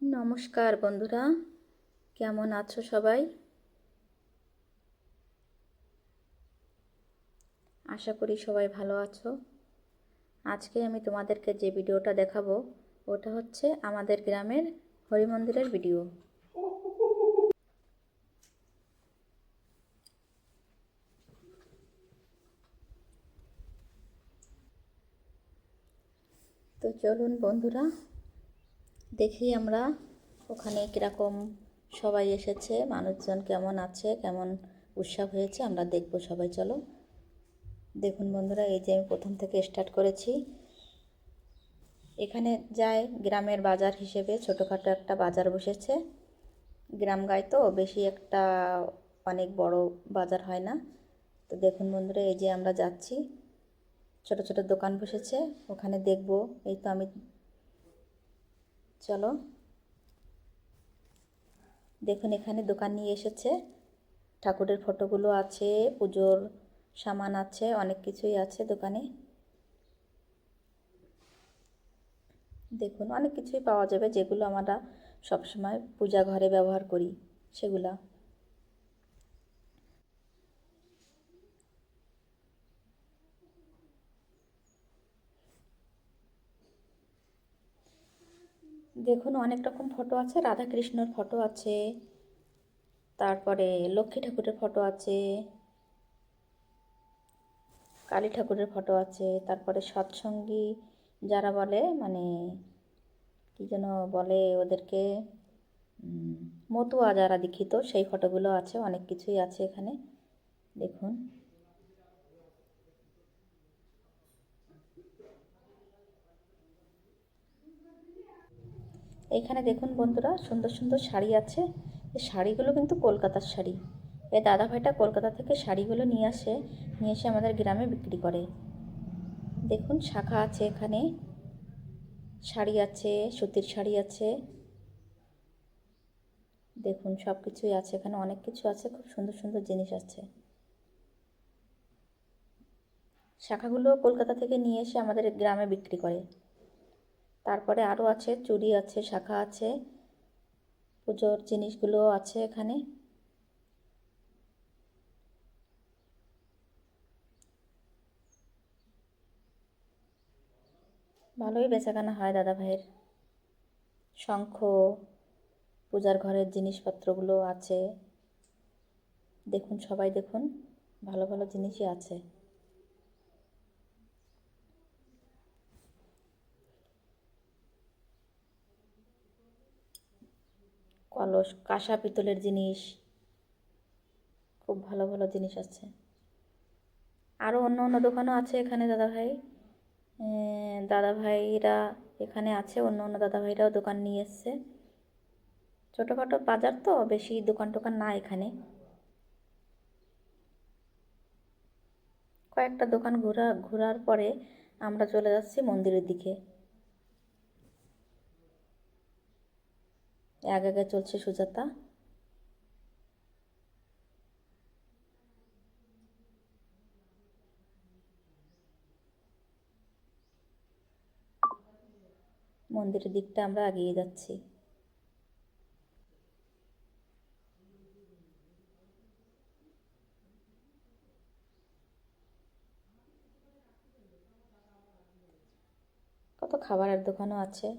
নমস্কার বন্ধুরা, কেমন আছো সবাই? আশা করি সবাই ভালো আছো। আজকে আমি তোমাদেরকে যে ভিডিওটা দেখাবো ওটা হচ্ছে আমাদের গ্রামের হরি মন্দিরের ভিডিও। তো চলুন বন্ধুরা, দেখি আমরা ওখানে কীরকম সবাই এসেছে, মানুষজন কেমন আছে, কেমন উৎসব হয়েছে আমরা দেখবো সবাই। চলো দেখুন বন্ধুরা, এই যে আমি প্রথম থেকে স্টার্ট করেছি। এখানে যায় গ্রামের বাজার হিসেবে ছোটোখাটো একটা বাজার বসেছে। গ্রাম গায়ে তো বেশি একটা অনেক বড় বাজার হয় না। তো দেখুন বন্ধুরা, এই যে আমরা যাচ্ছি, ছোট ছোট দোকান বসেছে, ওখানে দেখব। এই তো আমি, চলো দেখুন এখানে দোকান নিয়ে এসেছে, ঠাকুরের ফটোগুলো আছে, পুজোর সামান আছে, অনেক কিছুই আছে দোকানে। দেখুন অনেক কিছুই পাওয়া যাবে যেগুলো আমরা সবসময় পূজা ঘরে ব্যবহার করি সেগুলা। দেখুন অনেক রকম ফটো আছে, রাধা কৃষ্ণর ফটো আছে, তারপরে লক্ষ্মী ঠাকুরের ফটো আছে, কালী ঠাকুরের ফটো আছে, তারপরে সৎসঙ্গী যারা বলে, মানে কী যেন বলে ওদেরকে, মতুয়া যারা দীক্ষিত সেই ফটোগুলো আছে, অনেক কিছুই আছে এখানে। দেখুন এইখানে দেখুন বন্ধুরা, সুন্দর সুন্দর শাড়ি আছে। এই শাড়িগুলো কিন্তু কলকাতার শাড়ি। এই দাদাভাইটা কলকাতা থেকে শাড়িগুলো নিয়ে এসে আমাদের গ্রামে বিক্রি করে। দেখুন শাখা আছে এখানে, শাড়ি আছে, সুতির শাড়ি আছে, দেখুন সব কিছুই আছে এখানে, অনেক কিছু আছে, খুব সুন্দর সুন্দর জিনিস আছে। শাখাগুলো কলকাতা থেকে নিয়ে এসে আমাদের গ্রামে বিক্রি করে। তারপরে আরও আছে, চুড়ি আছে, শাখা আছে, পুজোর জিনিসগুলোও আছে এখানে। ভালোই বেচাকেনা হয় দাদা ভাইয়ের। শঙ্খ, পূজার ঘরের জিনিসপত্রগুলো আছে। দেখুন সবাই দেখুন, ভালো ভালো জিনিসই আছে। কলস, কাঁসা পিতলের জিনিস, খুব ভালো ভালো জিনিস আছে। আরও অন্য অন্য দোকানও আছে এখানে দাদাভাই, দাদাভাইরা এখানে আছে, অন্য অন্য দাদাভাইরাও দোকান নিয়ে এসছে। ছোটোখাটো বাজার তো, বেশি দোকান টোকান না এখানে। কয়েকটা দোকান ঘোরার পরে আমরা চলে যাচ্ছি মন্দিরের দিকে। আগে আগে চলছে সুজাতা। মন্দিরের দিকটা আমরা এগিয়ে যাচ্ছি। কত খাবারের দোকানও আছে,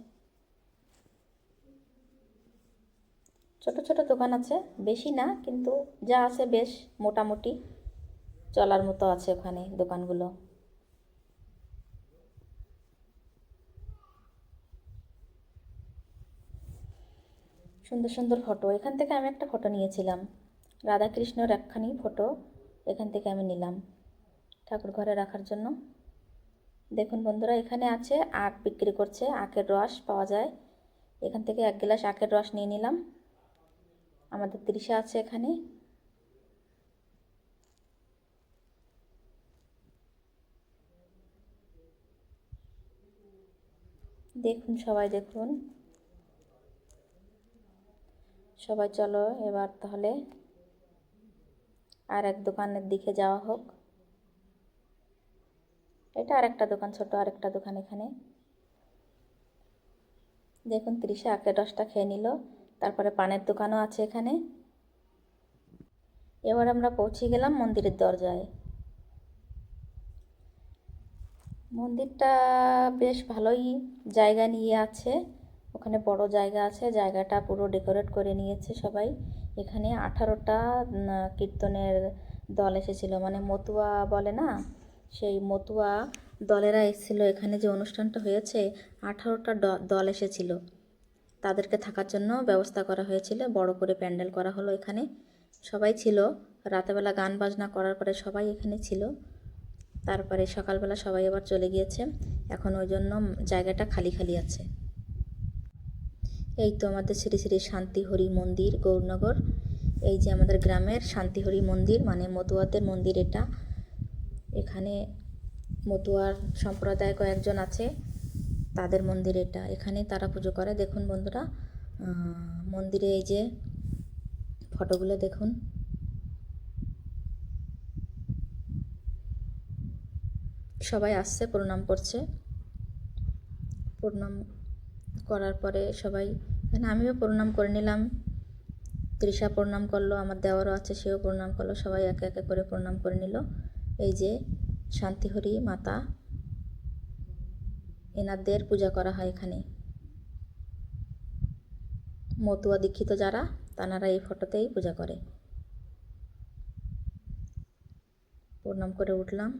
ছোট ছোট দোকান আছে, বেশি না, কিন্তু যা আছে বেশ মোটামুটি চলার মতো আছে ওখানে দোকানগুলো। সুন্দর সুন্দর ফটো, এখান থেকে আমি একটা ফটো নিয়েছিলাম, রাধাকৃষ্ণর একখানি ফটো এখান থেকে আমি নিলাম ঠাকুর ঘরে রাখার জন্য। দেখুন বন্ধুরা, এখানে আছে আখ বিক্রি করছে, আখের রস পাওয়া যায়। এখান থেকে এক গ্লাস আখের রস নিয়ে নিলাম। আমাদের তৃষা আছে এখানে। দেখুন সবাই দেখুন, সবাই চলো এবার তাহলে আর এক দোকানের দিকে যাওয়া হোক। এটা আরেকটা দোকান, ছোট আরেকটা দোকান এখানে। দেখুন তৃষা আখের রসটা খেয়ে নিল। তারপরে পানের দোকানও আছে এখানে। এবার আমরা পৌঁছে গেলাম মন্দিরের দরজায়। মন্দিরটা বেশ ভালোই জায়গা নিয়ে আছে, ওখানে বড় জায়গা আছে, জায়গাটা পুরো ডেকোরেট করে নিয়েছে সবাই। এখানে 18টা কীর্তনের দল এসেছিল, মানে মতুয়া বলে না, সেই মতুয়া দলেরা এসেছিলো। এখানে যে অনুষ্ঠানটা হয়েছে 18টা দল এসেছিল, তাদেরকে থাকার জন্য ব্যবস্থা করা হয়েছিল, বড় করে প্যান্ডেল করা হলো এখানে। সবাই ছিল, রাতেবেলা গান বাজনা করার পরে সবাই এখানে ছিল। তারপরে সকালবেলা সবাই আবার চলে গিয়েছে, এখন ওই জন্য জায়গাটা খালি খালি আছে। এই তো আমাদের শ্রী শ্রী শান্তিহরি মন্দির, গৌরনগর। এই যে আমাদের গ্রামের শান্তিহরি মন্দির, মানে মতুয়াদের মন্দির এটা। এখানে মতুয়ার সম্প্রদায় কয়েকজন আছে, তাদের মন্দির এটা। এখানে তারা পুজো করে। দেখুন বন্ধুরা, মন্দিরে এই যে ফটোগুলো দেখুন। সবাই আসছে, প্রণাম করছে। প্রণাম করার পরে সবাই, এখানে আমিও প্রণাম করে নিলাম, তৃষা প্রণাম করলো, আমার দেওয়ারও আছে সেও প্রণাম করলো, সবাই একে একে করে প্রণাম করে নিল। এই যে শান্তিহরি মাতা, এনাদের পূজা করা হয় এখানে। মতুয়া দীক্ষিত যারা, তানারা এই ফটোতেই পূজা করে। প্রণাম করে উঠলাম,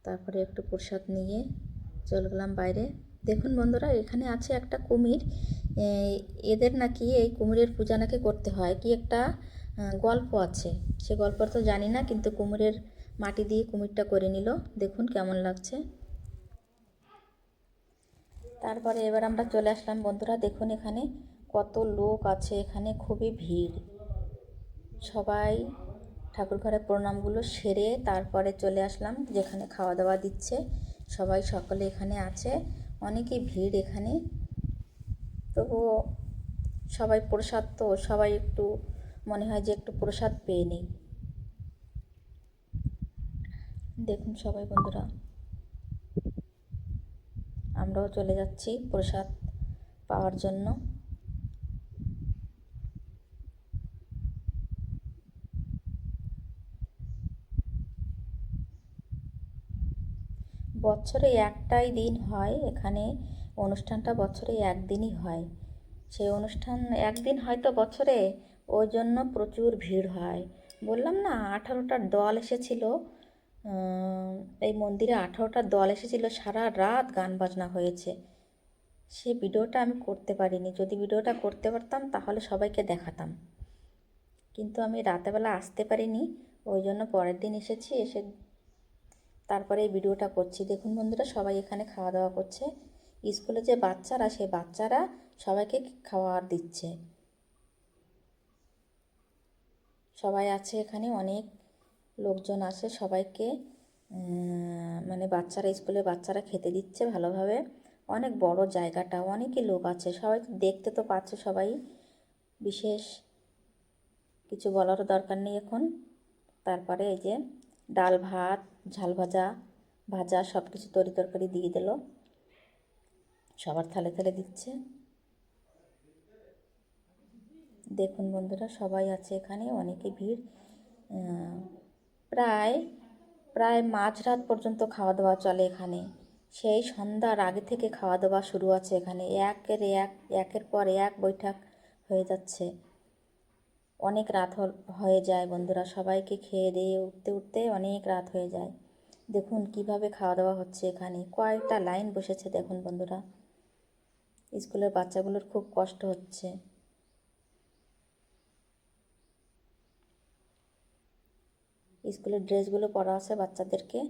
তারপরে একটু প্রসাদ নিয়ে চলে গেলাম বাইরে। দেখুন বন্ধুরা, এখানে আছে একটা কুমির। এদের নাকি এই কুমিরের পূজা নাকি করতে হয়, কি একটা গল্প আছে, সে গল্পটা তো জানি না, কিন্তু কুমিরের মাটি দিয়ে কুমিরটা করে নিল। দেখুন কেমন লাগছে। তারপরে এবার আমরা চলে আসলাম বন্ধুরা। দেখুন এখানে কত লোক আছে, এখানে খুবই ভিড়। সবাই ঠাকুর ঘরে প্রণামগুলো সেরে তারপরে চলে আসলাম যেখানে খাওয়া দাওয়া দিচ্ছে। সবাই সকলে এখানে আছে, অনেকই ভিড় এখানে। তবুও সবাই প্রসাদ, তো সবাই একটু মনে হয় যে একটু প্রসাদ পেয়ে নেই। দেখুন সবাই বন্ধুরা, আমরাও চলে যাচ্ছি প্রসাদ পাওয়ার জন্য। বছরে একটাই দিন হয় এখানে অনুষ্ঠানটা, বছরে একদিনই হয়। সেই অনুষ্ঠান একদিন হয়তো বছরে, ওই জন্য প্রচুর ভিড় হয়। বললাম না 18টা দল এসেছিল, এই মন্দিরে 18টা দল এসেছিল, সারা রাত গান বাজনা হয়েছে। সেই ভিডিওটা আমি করতে পারিনি, যদি ভিডিওটা করতে পারতাম তাহলে সবাইকে দেখাতাম, কিন্তু আমি রাতেবেলা আসতে পারিনি, ওই জন্য পরের দিন এসেছি, এসে তারপরে এই ভিডিওটা করছি। দেখুন বন্ধুরা, সবাই এখানে খাওয়া দাওয়া করছে। স্কুলে যে বাচ্চারা, সেই বাচ্চারা সবাইকে খাওয়ার দিচ্ছে। সবাই আছে এখানে, অনেক লোকজন আছে, সবাইকে মানে বাচ্চারা, স্কুলে বাচ্চারা খেতে দিচ্ছে ভালোভাবে। অনেক বড় জায়গাটা, অনেকই লোক আছে, সবাই দেখতে তো পাচ্ছে সবাই, বিশেষ কিছু বলারও দরকার নেই এখন। তারপরে এই যে ডাল ভাত, ঝাল ভাজা, ভাজা সব কিছু তরি তরকারি দিয়ে দিল, সবার থালে থালে দিচ্ছে। দেখুন বন্ধুরা, সবাই আছে এখানে, অনেকে ভিড়। প্রায় প্রায় মাঝরাত পর্যন্ত খাওয়া দাওয়া চলে এখানে। সেই সন্ধ্যার আগে থেকে খাওয়া দাওয়া শুরু আছে এখানে, একের পর এক বৈঠক হয়ে যাচ্ছে। অনেক রাত হয়ে যায় বন্ধুরা, সবাইকে খেয়ে দিয়ে উঠতে উঠতে অনেক রাত হয়ে যায়। দেখুন কিভাবে খাওয়া দাওয়া হচ্ছে এখানে, কয়েকটা লাইন বসেছে। দেখুন বন্ধুরা, স্কুলের বাচ্চাগুলোর খুব কষ্ট হচ্ছে। স্কুলের ড্রেসগুলো পরা আছে বাচ্চাদেরকে।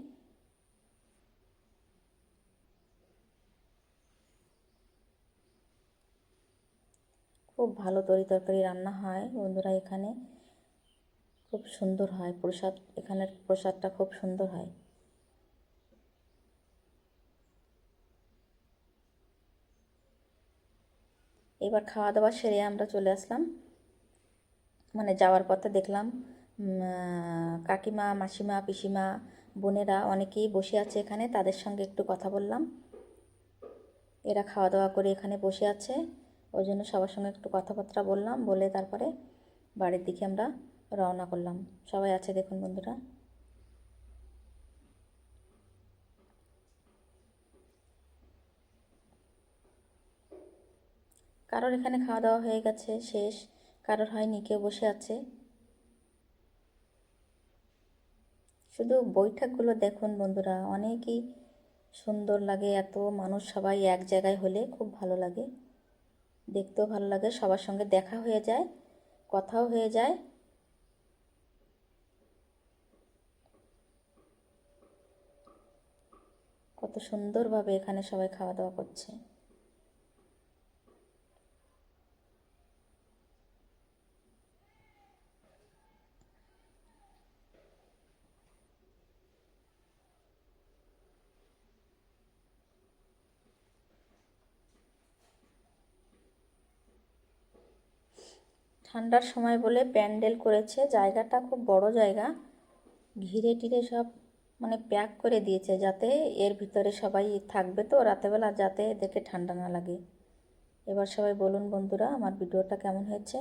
খুব ভালো তরি তরকারি রান্না হয় বন্ধুরা এখানে, খুব সুন্দর হয় প্রসাদ, এখানের প্রসাদটা খুব সুন্দর হয়। এবার খাওয়া দাওয়া সেরে আমরা চলে আসলাম, মানে যাওয়ার পথে দেখলাম কাকিমা, মাসিমা, পিসিমা, বোনেরা অনেকেই বসে আছে এখানে, তাদের সঙ্গে একটু কথা বললাম। এরা খাওয়া দাওয়া করে এখানে বসে আছে, ওই জন্য সবার সঙ্গে একটু কথাবার্তা বললাম, বলে তারপরে বাড়ির দিকে আমরা রওনা করলাম। সবাই আছে দেখুন বন্ধুরা। কারোর এখানে খাওয়া দাওয়া হয়ে গেছে শেষ, কারোর হয়নি, কেউ বসে আছে। শুধু বৈঠকগুলো দেখুন বন্ধুরা, অনেকই সুন্দর লাগে। এত মানুষ সবাই এক জায়গায় হলে খুব ভালো লাগে, দেখতেও ভালো লাগে, সবার সঙ্গে দেখা হয়ে যায়, কথাও হয়ে যায়। কত সুন্দরভাবে এখানে সবাই খাওয়া দাওয়া করছে। ঠান্ডার সময় বলে প্যান্ডেল করেছে, জায়গাটা খুব বড় জায়গা, ঘিরে টিরে সব মানে প্যাক করে দিয়েছে, যাতে এর ভিতরে সবাই থাকবে তো রাতেবেলা, যাতে দেখে ঠান্ডা না লাগে। এবার সবাই বলুন বন্ধুরা, আমার ভিডিওটা কেমন হয়েছে।